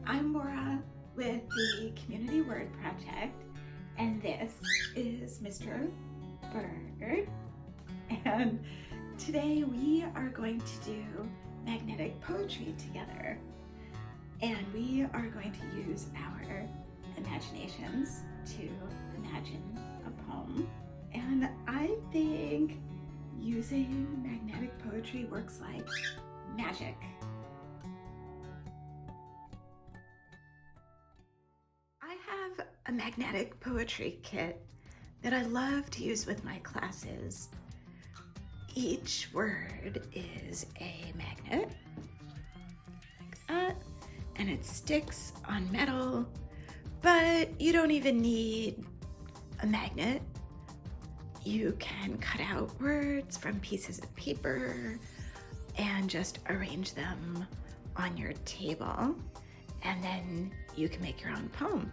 I'm Moira with the Community Word Project, and this is Mr. Bird. And today we are going to do magnetic poetry together. And we are going to use our imaginations to imagine a poem. And I think using magnetic poetry works like magic. I have a magnetic poetry kit that I love to use with my classes. Each word is a magnet, like that, and it sticks on metal, but you don't even need a magnet. You can cut out words from pieces of paper and just arrange them on your table, and then you can make your own poem.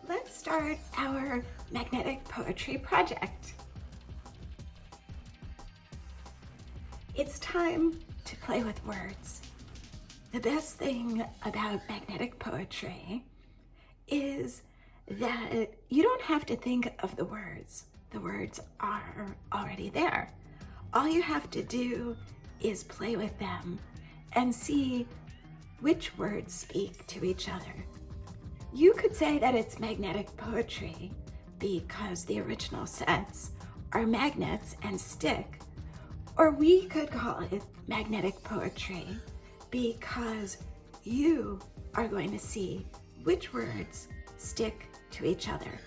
Let's start our magnetic poetry project. It's time to play with words. The best thing about magnetic poetry is that you don't have to think of the words. The words are already there. All you have to do is play with them and see which words speak to each other. You could say that it's magnetic poetry because the original sets are magnets and stick, or we could call it magnetic poetry because you are going to see which words stick to each other.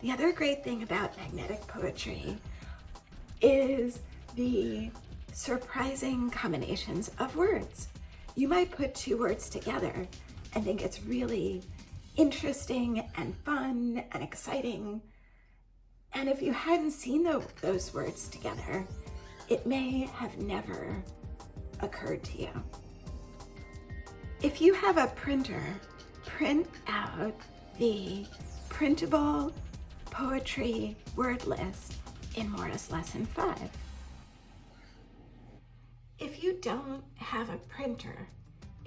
The other great thing about magnetic poetry is the surprising combinations of words. You might put two words together and think it's really interesting and fun and exciting. And if you hadn't seen those words together, it may have never occurred to you. If you have a printer, print out the Printable Poetry word list in Moira's Lesson 5. If you don't have a printer,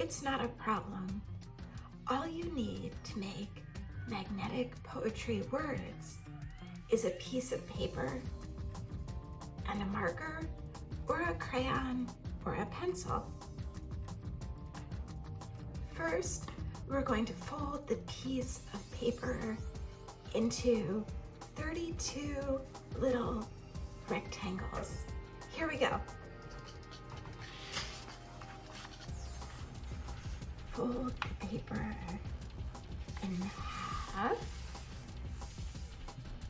it's not a problem. All you need to make magnetic poetry words is a piece of paper and a marker or a crayon or a pencil. First, we're going to fold the piece of paper into 32 little rectangles. Here we go. Fold the paper in half,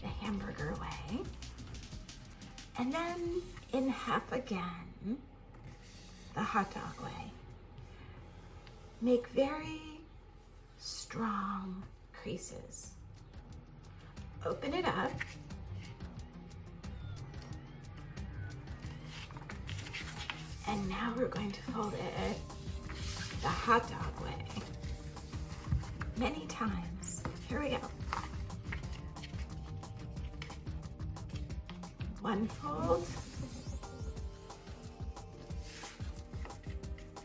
the hamburger way, and then in half again, the hot dog way. Make very strong creases. Open it up. And now we're going to fold it the hot dog way many times. Here we go. One fold,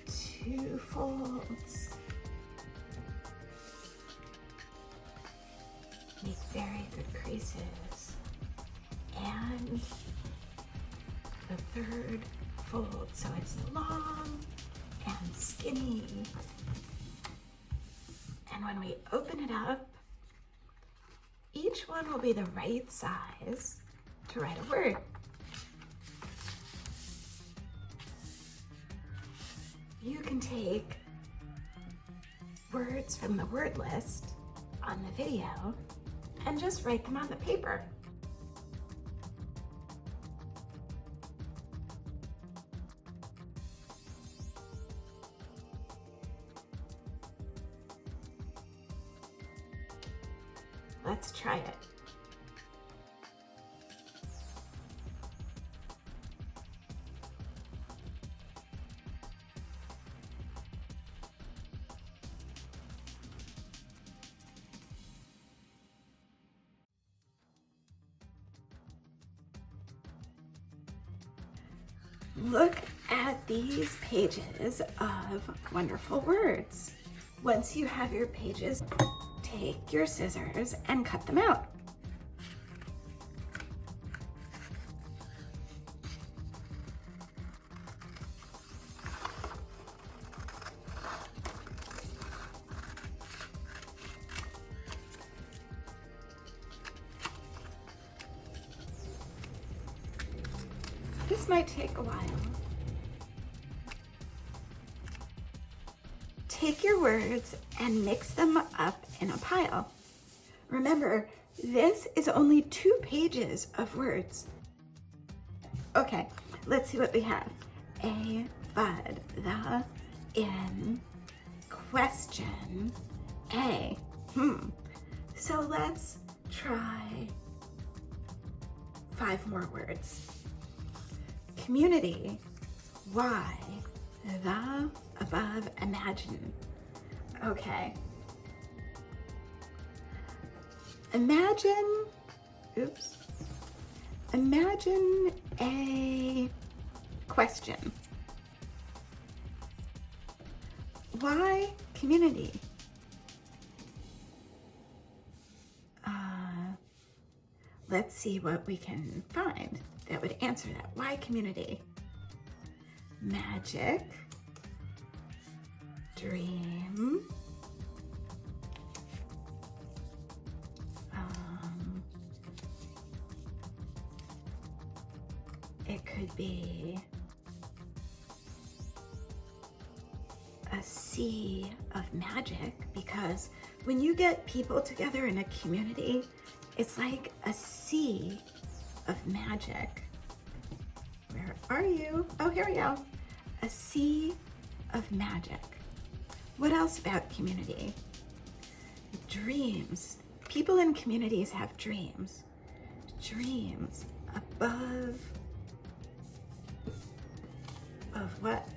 two folds, make very good creases, and the third fold so it's long and skinny. And when we open it up, each one will be the right size to write a word. You can take words from the word list on the video and just write them on the paper. Let's try it. Look at these pages of wonderful words. Once you have your pages, take your scissors and cut them out. This might take a while. Take your words and mix them up in a pile. Remember, this is only 2 pages of words. Okay, let's see what we have. A, bud, the, in, question, a. So let's try 5 more words. Community, why, the, above, imagine. Okay. Imagine a question. Why community? Let's see what we can find that would answer that. Why community? Magic, dream, it could be a sea of magic, because when you get people together in a community, it's like a sea of magic. Where are you? Oh, here we go. A sea of magic. What else about community? Dreams. People in communities have dreams. Dreams above of what?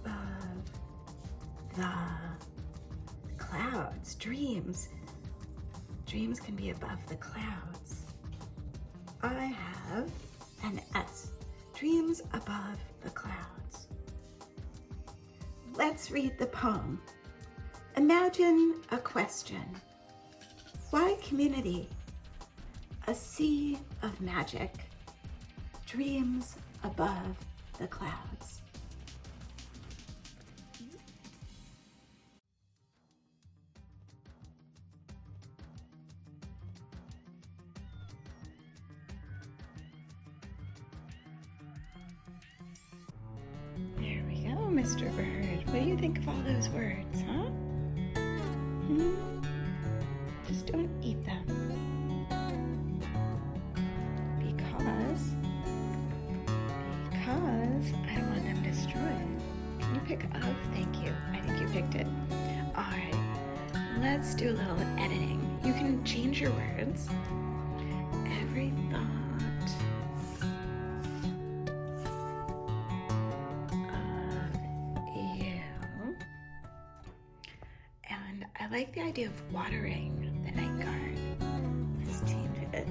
Above the clouds. Dreams. Dreams can be above the clouds. I have an S. Dreams above the clouds. Let's read the poem. Imagine a question. Why community? A sea of magic. Dreams above the clouds. There we go, Mr. Bird. What do you think of all those words, huh? Just don't eat them. Because I don't want them destroyed. Can you pick up? Thank you. I think you picked it. All right, let's do a little editing. You can change your words. Every thought of you. And I like the idea of watering the night garden. Let's change it.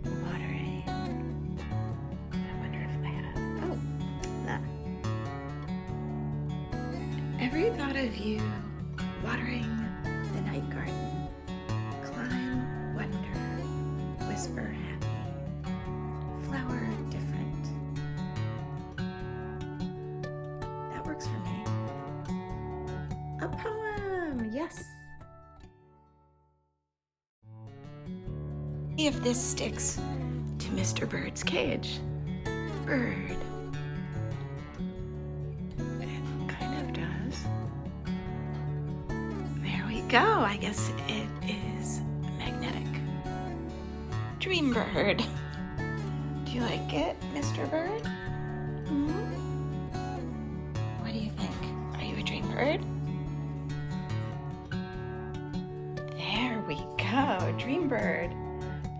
Watering. I wonder if I have. Oh, that. Every thought of you watering the night garden. Climb, wonder, whisper happy, flower different. That works for me. A poem, yes. See if this sticks to Mr. Bird's cage. Bird. It kind of does. There we go. I guess it is magnetic. Dream bird. Do you like it, Mr. Bird? What do you think? Are you a dream bird? There we go, dream bird.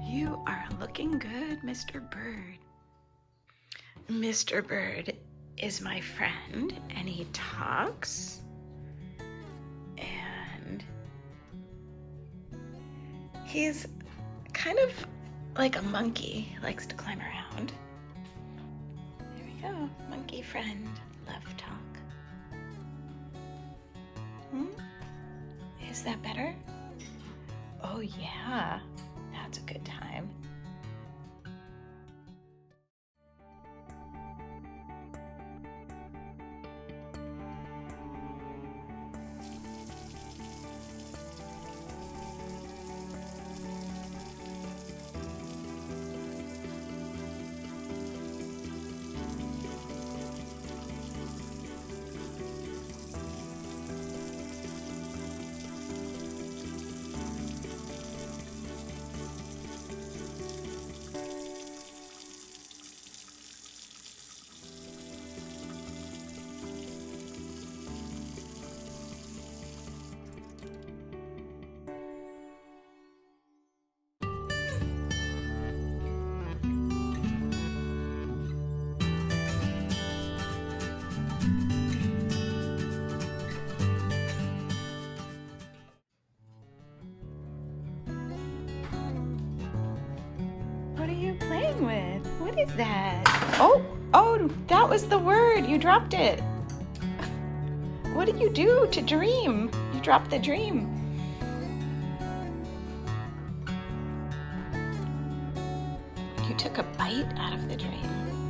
You are looking good, Mr. Bird. Mr. Bird is my friend, and he talks. And he's kind of like a monkey, likes to climb around. There we go, monkey friend, love talk. Is that better? Oh yeah, that's a good time. What are you playing with? What is that? Oh, that was the word. You dropped it. What did you do to dream? You dropped the dream. You took a bite out of the dream.